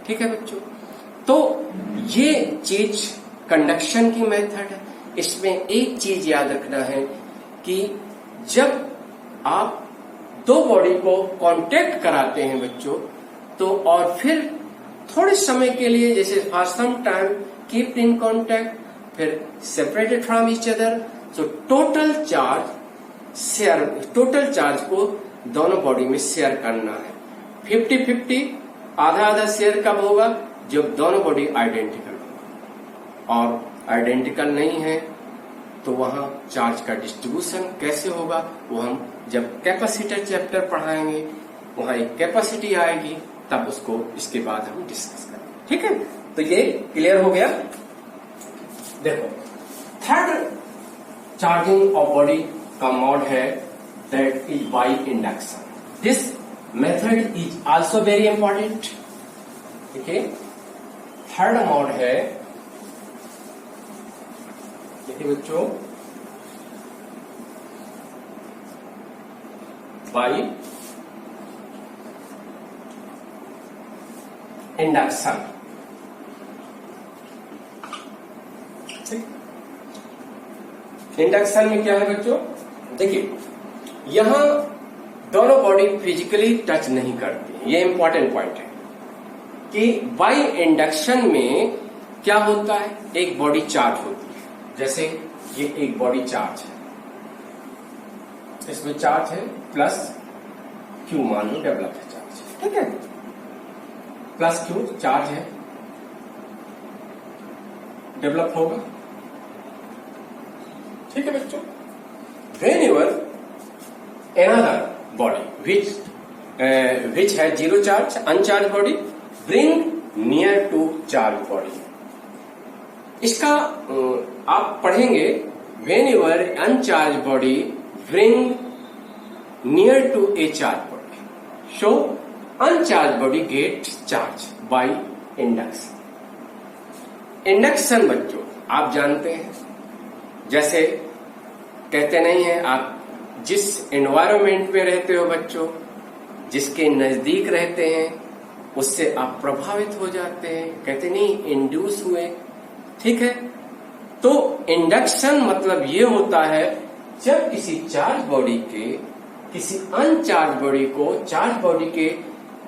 ठीक है बच्चों? तो ये चीज कंडक्शन की मेथड है। इसमें एक चीज याद रखना है कि जब आप दो बॉडी को कांटेक्ट कराते हैं बच्चों, तो और फिर थोड़े समय के लिए, जैसे for some time keep in contact, फिर separated from each other, so total charge को दोनों बॉडी में शेयर करना है। 50-50, आधा आधा शेयर कब होगा? जब दोनों बॉडी आइडेंटिकल होगा। और आइडेंटिकल नहीं है तो वहां चार्ज का डिस्ट्रीब्यूशन कैसे होगा, वो हम जब कैपेसिटर चैप्टर पढ़ाएंगे, वहां एक कैपेसिटी आएगी, तब उसको इसके बाद हम डिस्कस करेंगे। ठीक है? तो ये क्लियर हो गया। देखो, थर्ड चार्जिंग ऑफ बॉडी का मोड है, that is by induction. This method is also very important. ठीक है? थर्ड मोड है, देखिए बच्चों, बाय इंडक्शन। इंडक्शन में क्या है बच्चों? देखिए, यहां दोनों बॉडी फिजिकली टच नहीं करती। ये इंपॉर्टेंट पॉइंट है कि बाय इंडक्शन में क्या होता है, एक बॉडी चार्ज होती है। जैसे ये एक बॉडी चार्ज है, इसमें चार्ज है प्लस क्यू, मान लो डेवलप है चार्ज। ठीक है? प्लस क्यू चार्ज है, डेवलप होगा। ठीक है बच्चों? whenever another body which has zero charge, uncharged body, bring near to charged body। इसका आप पढ़ेंगे, whenever uncharged body bring near to a charged body, so uncharged body get charged by induction। Induction बच्चों आप जानते हैं, जैसे कहते नहीं है, आप जिस एनवायरनमेंट में रहते हो बच्चों, जिसके नजदीक रहते हैं, उससे आप प्रभावित हो जाते हैं, कहते नहीं इंड्यूस हुए। ठीक है? तो इंडक्शन मतलब ये होता है, जब किसी चार्ज बॉडी के किसी अनचार्ज बॉडी को चार्ज बॉडी के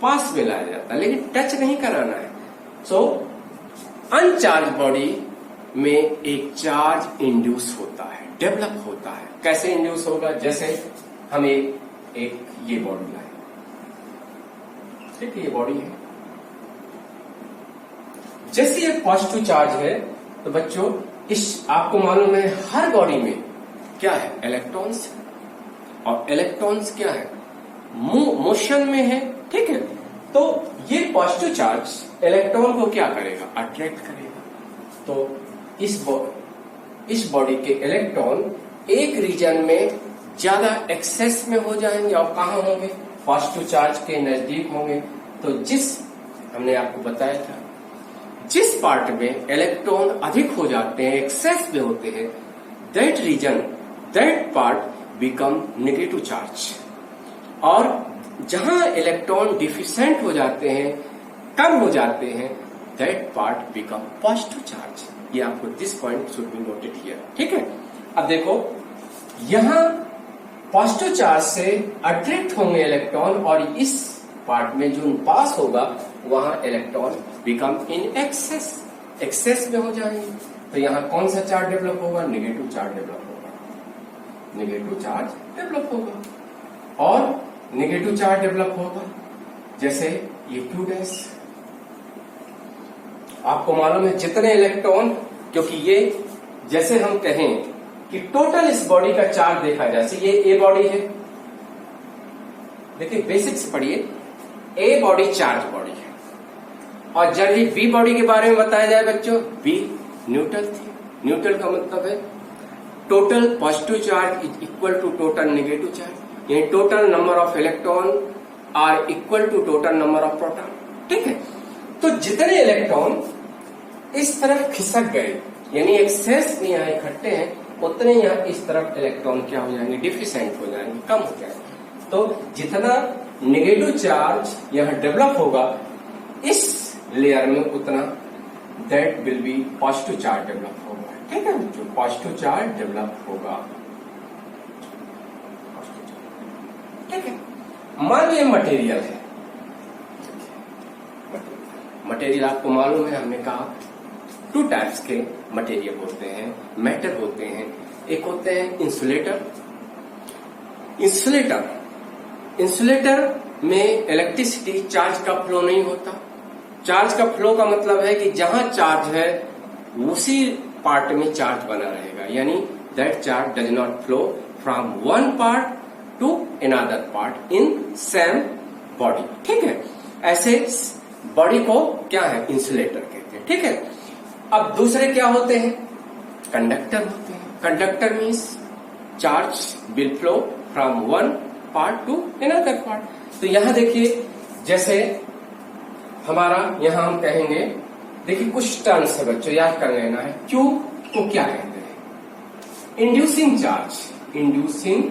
पास में लाया जाता है, लेकिन टच नहीं कराना है। सो अनचार्ज बॉडी में एक चार्ज इंड्यूस होता है, डेवलप होता है। कैसे इंड्यूस होगा? जैसे हम एक ये बॉडी लाए, ठीक है, ये बॉडी है, जैसे ये पॉजिटिव चार्ज है, तो बच्चों इस आपको मालूम है हर बॉडी में क्या है, इलेक्ट्रॉन्स, और इलेक्ट्रॉन्स क्या है, मोशन में है, ठीक है। तो ये पॉजिटिव चार्ज इलेक्ट्रॉन को क्या करेगा, अट्रैक्ट करेगा। तो इस बॉडी के इलेक्ट्रॉन एक रीजन में ज्यादा एक्सेस में हो जाएंगे और कहाँ होंगे, पॉजिटिव चार्ज के नजदीक होंगे। तो जिस हमने आपको बताया था जिस पार्ट में इलेक्ट्रॉन अधिक हो जाते हैं, एक्सेस में होते हैं, that region, that part become negative charge, और जहां इलेक्ट्रॉन डिफिशिएंट हो जाते हैं, कम हो जाते हैं, that part become positive charge. ये आपको this point should be noted here, ठीक है। अब देखो यहां पॉजिटिव चार्ज से अट्रैक्ट होंगे इलेक्ट्रॉन, और इस पार्ट में जो पास होगा वहां electron become in excess, excess में हो जाएंगे। तो यहां कौन सा चार्ज डेवलप होगा, नेगेटिव चार्ज डेवलप होगा, नेगेटिव चार्ज डेवलप होगा। और नेगेटिव चार्ज डेवलप होगा जैसे ये Q डैश, आपको मालूम है जितने इलेक्ट्रॉन, क्योंकि ये जैसे हम कहें कि टोटल इस बॉडी का चार्ज देखा जाए, जैसे ये ए बॉडी है, देखिए बेसिक्स पढ़िए, ए बॉडी चार्ज बॉडी है, और जब ये बी बॉडी के बारे में बताया जाए बच्चों, बी न्यूट्रल थी। न्यूट्रल का मतलब है total positive charge is equal to total negative charge, यानी total number of electron are equal to total number of proton, ठीक है। तो जितने इलेक्ट्रॉन इस तरफ खिसक गए, यानी एक्सेस में यहाँ इकट्ठे हैं, उतने यहाँ इस तरफ इलेक्ट्रॉन क्या हो जाएंगे, डिफिशिएंट हो जाएंगे, कम हो जाएंगे। तो जितना नेगेटिव चार्ज यहाँ डेवलप होगा इस लेयर में, उतना that will B positive charge develop होगा, ठीक है। जो पॉजिटिव चार्ज डेवलप होगा, ठीक है। मान लीजिए मटेरियल है, मटेरियल आपको मालूम है, हमने कहा टू टाइप्स के मटेरियल होते हैं, मेटल होते हैं। एक होते हैं इंसुलेटर, इंसुलेटर में इलेक्ट्रिसिटी चार्ज का फ्लो नहीं होता। चार्ज का फ्लो का मतलब है कि जहां चार्ज है उसी पार्ट में चार्ज बना रहेगा, यानी that charge does not flow from one part two another part in same body, ठीक है। ऐसे बॉडी को क्या है, इंसुलेटर कहते हैं, ठीक है। अब दूसरे क्या होते हैं, कंडक्टर होते हैं। Conductor means charge will flow from one part two another part. तो यहां देखिए, जैसे हमारा यहां हम कहेंगे, देखिए कुछ टर्म्स है बच्चों, याद कर लेना है। क्यू को क्या कहते हैं, इंड्यूसिंग चार्ज, इंड्यूसिंग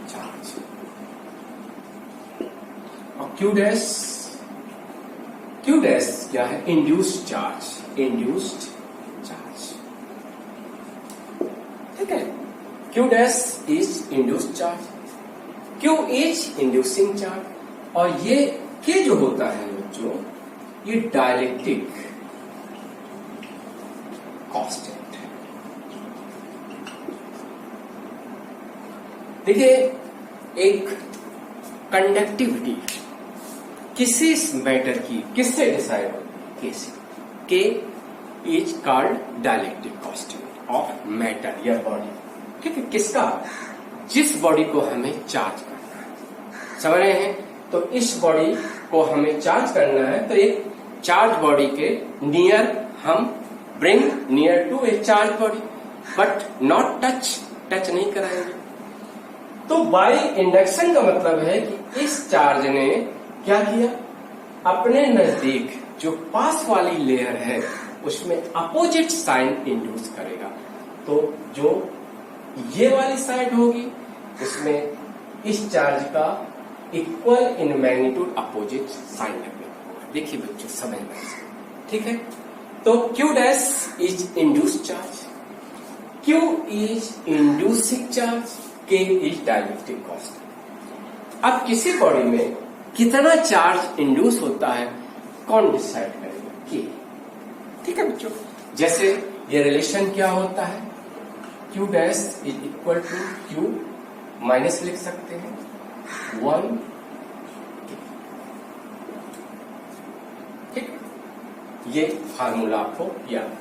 चार्ज। और क्यू डैश क्या है, इंड्यूस्ड चार्ज, इंड्यूस्ड चार्ज, ठीक है। Q dash is induced charge, Q is inducing charge. और ये के जो होता है बच्चों, ये डायलेक्ट्रिक कांस्टेंट है। देखिए एक कंडक्टिविटी किसी मैटर की किससे डिसाइड होती है, के is called dielectric constant of matter या बॉडी, ठीक है। किसका, जिस बॉडी को हमें चार्ज करना है, समझ रहे हैं। तो इस बॉडी को हमें चार्ज करना है, तो एक चार्ज बॉडी के नियर हम bring near to a charge body, but not touch नहीं कराएंगे। तो बाय इंडक्शन का मतलब है कि इस चार्ज ने क्या किया, अपने नजदीक जो पास वाली लेयर है उसमें अपोजिट साइन इंड्यूस करेगा। तो जो ये वाली साइड होगी उसमें इस चार्ज का equal in magnitude opposite sign लगेगा। देखिए बच्चों समझ में, ठीक है। तो Q dash is induced charge, Q is inducing charge, K is dielectric constant. अब किसी बॉडी में कितना चार्ज इंड्यूस होता है कौन डिसाइड करेगा, K, ठीक है बच्चों। जैसे ये रिलेशन क्या होता है, Q dash is equal to Q minus लिख सकते हैं 1, ठीक, ये फार्मूला आपको याद रखना।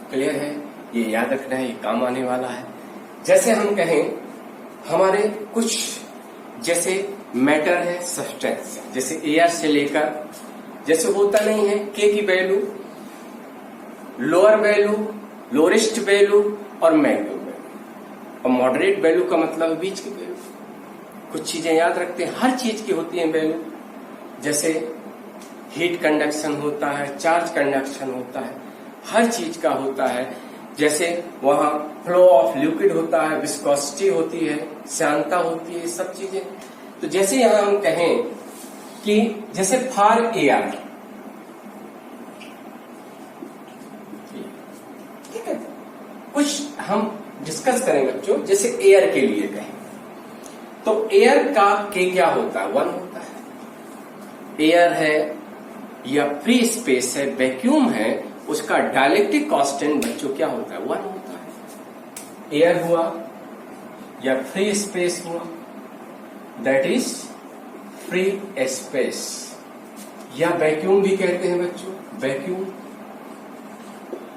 क्लियर है? ये याद रखना है, ये काम आने वाला है। जैसे हम कहें हमारे कुछ जैसे मैटर है, सब्सटेंस, जैसे एयर से लेकर, जैसे होता नहीं है के की value, lower value, lowest value और मैक्सिमम वैल्यू, और मॉडरेट वैल्यू का मतलब बीच की वैल्यू। कुछ चीजें याद रखते हैं, हर चीज की होती है वैल्यू। जैसे हीट कंडक्शन होता है, चार्ज कंडक्शन होता है, हर चीज का होता है। जैसे वहां फ्लो ऑफ लिक्विड होता है, विस्कोसिटी होती है, श्यानता होती है, सब चीजें। तो जैसे यहां हम कहें कि जैसे फॉर एयर, ठीक है, कुछ हम डिस्कस करेंगे बच्चों। जैसे एयर के लिए कहें तो एयर का के क्या होता है? 1 होता है। एयर है या फ्री स्पेस है, वैक्यूम है, उसका डायलेक्ट्रिक कांस्टेंट बच्चों क्या होता है? 1 होता है। एयर हुआ या फ्री स्पेस हुआ, दैट इज फ्री स्पेस, या वैक्यूम भी कहते हैं बच्चों, वैक्यूम,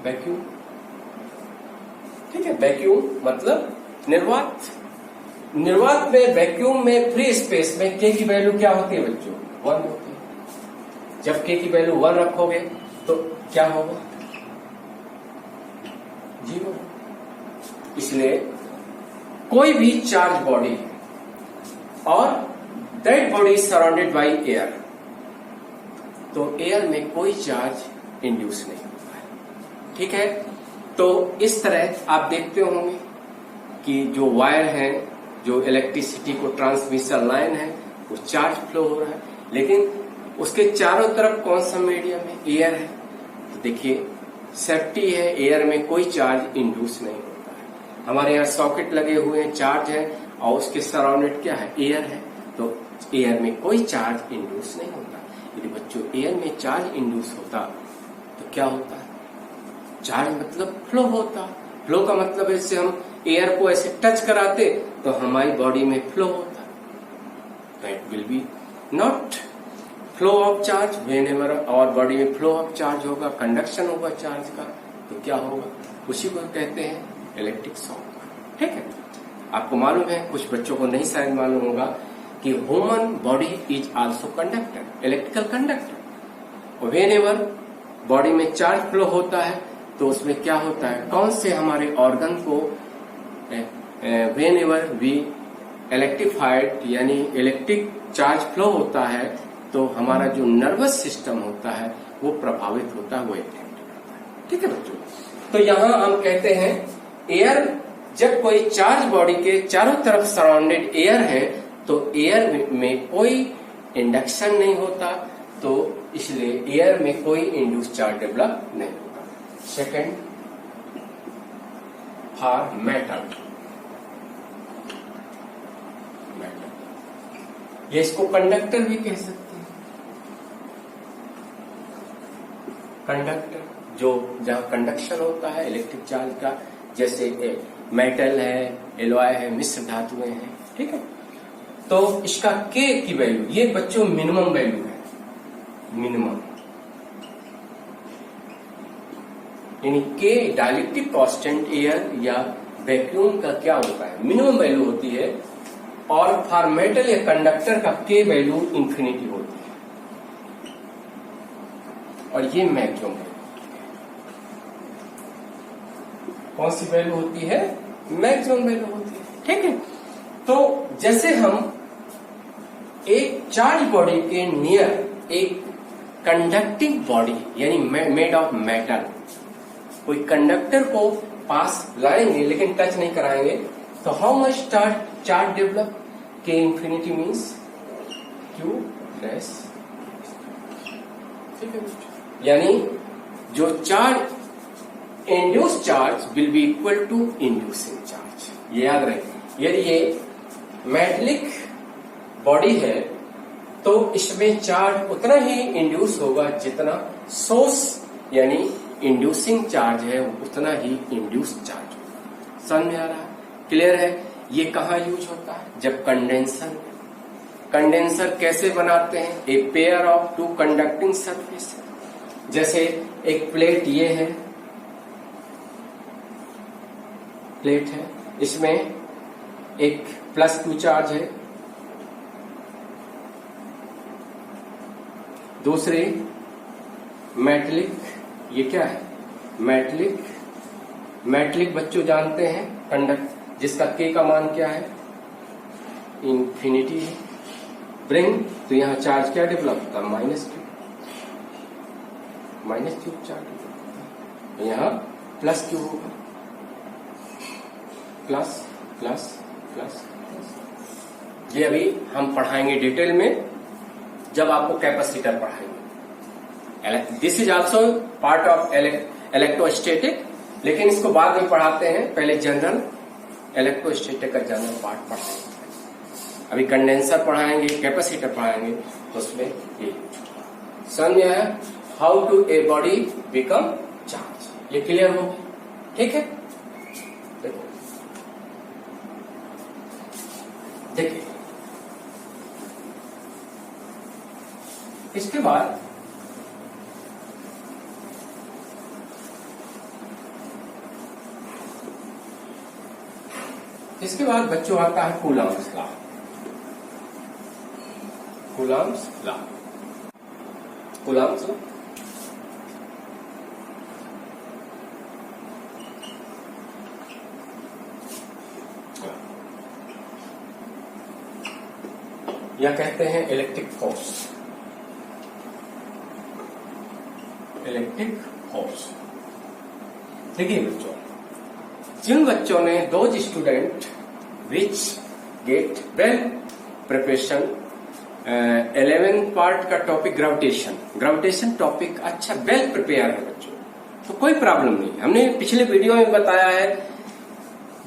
वैक्यूम, ठीक है। वैक्यूम मतलब निर्वात। निर्वात में, वैक्यूम में, फ्री स्पेस में के की वैल्यू क्या होती है बच्चों? 1 होती है। जब के की वैल्यू 1 रखोगे तो क्या होगा? 0। इसलिए कोई भी चार्ज बॉडी है और that body is surrounded by air, तो एयर में कोई चार्ज इंड्यूस नहीं होता है, ठीक है। तो इस तरह आप देखते होंगे कि जो वायर है, जो इलेक्ट्रिसिटी को ट्रांसमिशन लाइन है, वो चार्ज फ्लो हो रहा है, लेकिन उसके चारों तरफ कौन सा मीडियम है? एयर है। तो देखिए सेफ्टी है, एयर में कोई चार्ज इंड्यूस नहीं होता है। हमारे यहाँ सॉकेट लगे हुए हैं, चार्ज है, और उसके सराउंडेड क्या है? एयर है। तो एयर में कोई चार्ज इंड्यूस नहीं होता। यदि बच्चों एयर में चार्ज इंड्यूस होता तो क्या होता है? चार्ज मतलब फ्लो होता। फ्लो का मतलब जैसे हम एयर को ऐसे टच कराते तो हमारी बॉडी में फ्लो होता। That will be not flow of charge. Whenever our body में फ्लो ऑफ चार्ज होगा, कंडक्शन होगा चार्ज का, तो क्या होगा? उसी को कहते हैं इलेक्ट्रिक शॉक, ठीक है। आपको मालूम है, कुछ बच्चों को नहीं शायद मालूम होगा कि human body is also conductor, electrical conductor. Whenever body में चार्ज फ्लो होता है तो उसमें क्या होता है? कौन से हमारे ऑर्गन को व्हेनेवर वी इलेक्ट्रिफाइड, यानी इलेक्ट्रिक चार्ज फ्लो होता है तो हमारा जो नर्वस सिस्टम होता है वो प्रभावित होता है, वो एक्टिवेट करता है, ठीक है बच्चों। तो यहां हम कहते हैं एयर, जब कोई चार्ज बॉडी के चारों तरफ सराउंडेड एयर है तो एयर में कोई इंडक्शन नहीं होता, तो इसलिए एयर में कोई इंड्यूस चार्ज डेवलप नहीं होता। सेकेंड, फॉर मेटल, ये इसको कंडक्टर भी कह सकते हैं। कंडक्टर जो जहां कंडक्शन होता है इलेक्ट्रिक चार्ज का, जैसे मेटल है, एलॉय है, मिश्र धातुएं हैं, ठीक है। तो इसका के की वैल्यू, ये बच्चों मिनिमम वैल्यू है, मिनिमम, यानी के डाइलेक्ट्रिक कांस्टेंट एयर या वैक्यूम का क्या होता है? मिनिमम वैल्यू होती है। और फॉर मेटल या कंडक्टर का के वैल्यू इंफिनिटी होती है, और ये मैक्सिमम वैल्यू। कौन सी वैल्यू होती है? मैक्सिमम वैल्यू होती है, ठीक है। तो जैसे हम एक चार्ज बॉडी के नियर एक कंडक्टिंग बॉडी, यानी मेड ऑफ मेटल, कोई कंडक्टर को पास लाएंगे लेकिन टच नहीं कराएंगे, तो how much charge develop? K infinity means Q plus, ठीक है। यानी जो charge induce charge will be equal to inducing charge, ये याद रखें। यदि ये मेटलिक बॉडी है तो इसमें चार्ज उतना ही इंड्यूस होगा जितना सोर्स यानी इंड्यूसिंग चार्ज है, उतना ही इंड्यूस चार्ज होगा। समझ में आ रहा है? क्लियर है? ये कहाँ यूज होता है? जब कंडेंसर, कंडेंसर कैसे बनाते हैं? A pair of two conducting surface, जैसे एक प्लेट ये है, प्लेट है, इसमें एक +Q चार्ज है, दूसरी मेटलिक, ये क्या है मेटलिक बच्चों जानते हैं कंडक्ट, जिसका K का मान क्या है इंफिनिटी है। ब्रिंग, तो यहां चार्ज क्या डेवलप होता है -Q चार्ज डेवलप, यहां +Q होगा, प्लस प्लस प्लस। ये अभी हम पढ़ाएंगे डिटेल में जब आपको कैपेसिटर पढ़ाएंगे। This is also part of electrostatic, लेकिन इसको बाद में पढ़ाते हैं, पहले जनरल इलेक्ट्रोस्टैटिक का जनरल पार्ट पढ़ाएंगे। अभी कंडेंसर पढ़ाएंगे, कैपेसिटर पढ़ाएंगे, तो उसमें ये समझ है how to a body become charge, ये क्लियर हो, ठीक है। देखो देखिए, इसके बाद बच्चों आता है कूलम्ब्स लॉ। कूलम्ब्स लॉ या कहते हैं इलेक्ट्रिक फोर्स। देखिए बच्चों, जिन बच्चों ने those student which get well preparation 11th part का टॉपिक ग्राविटेशन टॉपिक अच्छा वेल प्रिपेयर है बच्चों, तो कोई प्रॉब्लम नहीं। हमने पिछले वीडियो में बताया है,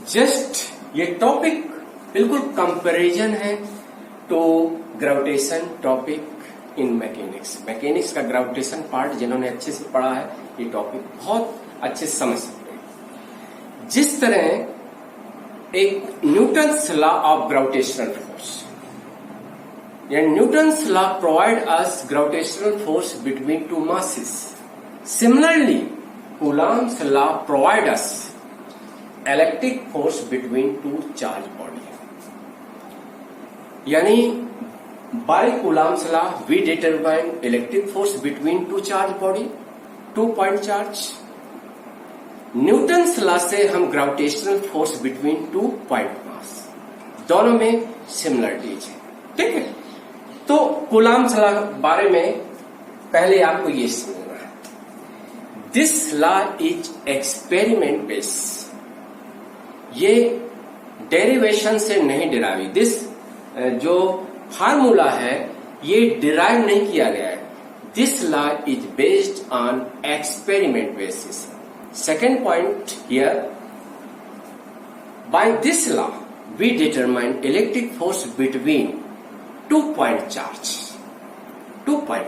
जस्ट ये टॉपिक बिल्कुल कंपैरिजन है to gravitation topic in mechanics का ग्रेविटेशन पार्ट जिन्होंने अच्छे से पढ़ा है, ये टॉपिक बहुत अच्छे से समझ सकते हैं। जिस तरह एक Newton's law of gravitational force, या Newton's law provide us gravitational force between two masses, similarly Coulomb's law provide us electric force between two charge body. यानी by Coulomb's law we determine electric force between two charge body, 2 point charge। Newton's law से हम gravitational force between 2 point mass, दोनों में similarities है, ठीक है। तो Coulomb's law बारे में पहले आपको ये समझना है, this law is experiment base, ये डेरिवेशन से नहीं डिराइव, दिस जो फार्मूला है ये डिराइव नहीं किया गया है। This law is based on experiment basis. Second point here, by this law we determine electric force between 2 point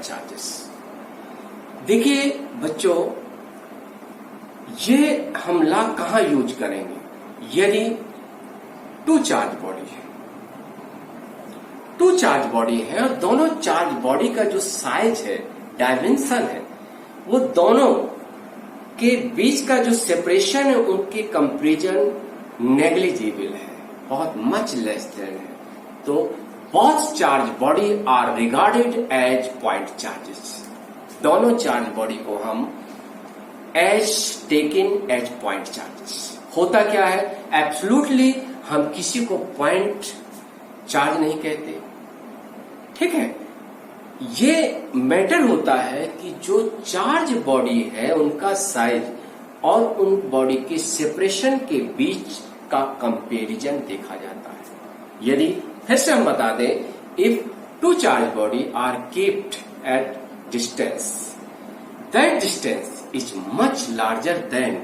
charges. देखिए बच्चों, ये हम लॉ कहां यूज करेंगे, यदि 2 चार्ज बॉडी है, 2 चार्ज बॉडी है और दोनों चार्ज बॉडी का जो साइज है, डायमेंशन है, वो दोनों के बीच का जो सेपरेशन है, उनके कंपैरिजन नेग्लिजिबल है, बहुत मच लेस देन है। तो both charge body are regarded as point charges, दोनों चार्ज बॉडी को हम as taken as point charges. होता क्या है, एब्सोल्युटली हम किसी को पॉइंट चार्ज नहीं कहते, ठीक है। ये मैटर होता है कि जो चार्ज बॉडी है उनका साइज और उन बॉडी के सेपरेशन के बीच का कंपैरिजन देखा जाता है। यदि फिर से हम बता दें, if 2 charge body are kept at distance, that distance is much larger than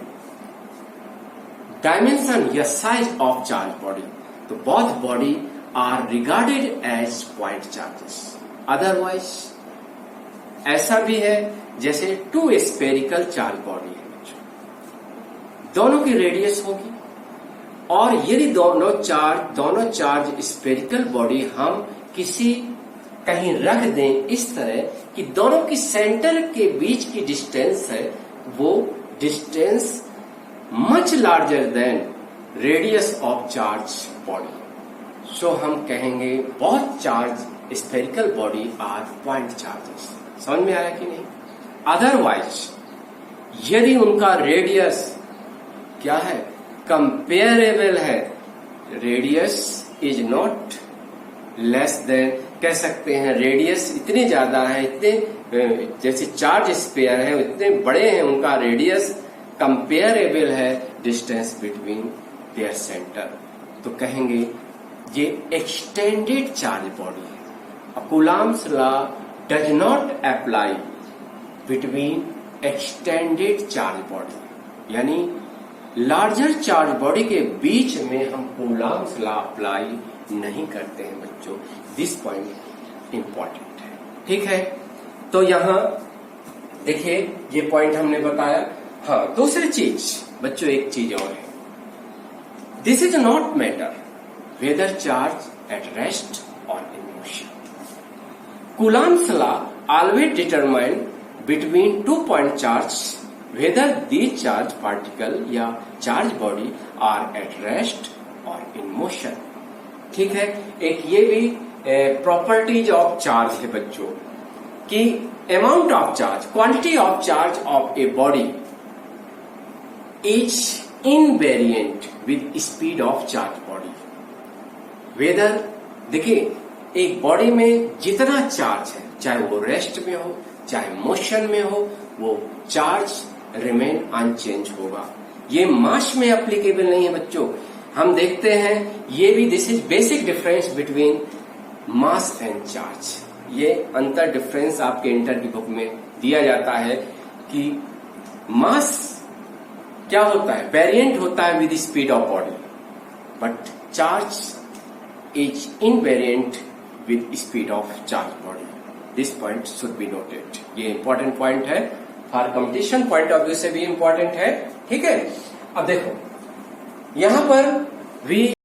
dimension या साइज ऑफ चार्ज बॉडी, तो both body are regarded as point charges. Otherwise ऐसा भी है जैसे 2 स्फेरिकल चार्ज बॉडी है, दोनों की रेडियस होगी, और यदि दोनों चार्ज स्फेरिकल बॉडी हम किसी कहीं रख दें इस तरह कि दोनों की सेंटर के बीच की डिस्टेंस है, वो distance much larger than radius of charge body. So हम कहेंगे बहुत charge spherical body are point charges. समझ में आया कि नहीं? अदरवाइज यदि उनका रेडियस क्या है, कंपेरेबल है, radius is not less than, कह सकते हैं रेडियस इतने ज्यादा है, इतने जैसे चार्ज स्पेयर है इतने बड़े हैं, उनका रेडियस कंपेरेबल है डिस्टेंस बिटवीन देयर सेंटर, तो कहेंगे ये एक्सटेंडेड चार्ज बॉडी है। Coulomb's law does not apply between extended charge body, यानी लार्जर चार्ज बॉडी के बीच में हम कूलम्ब्स लॉ अप्लाई नहीं करते हैं बच्चों। दिस पॉइंट इंपॉर्टेंट है, ठीक है। तो यहां देखिए ये पॉइंट हमने बताया। हाँ, दूसरी चीज बच्चों, एक चीज और है, this is not matter whether charge at rest और in motion. Coulomb's law always determine between 2 point charge whether the charge particle या charge body are at rest और इन मोशन, ठीक है। एक ये भी प्रॉपर्टीज ऑफ चार्ज है बच्चों कि amount of charge, quantity of charge of A body is invariant with speed of charge body. Whether, देखिए एक बॉडी में जितना चार्ज है, चाहे वो रेस्ट में हो चाहे मोशन में हो, वो चार्ज रिमेन अनचेंज होगा। ये मास में एप्लीकेबल नहीं है बच्चों। हम देखते हैं ये भी, this is basic difference between mass and charge. ये अंतर डिफरेंस आपके इंटर की बुक में दिया जाता है कि मास क्या होता है, वेरिएंट होता है with speed of body, but charge is invariant with speed of charge body. This point should be noted. ये इंपॉर्टेंट पॉइंट है, for competition point of view से भी इंपॉर्टेंट है, ठीक है। अब देखो यहां पर वी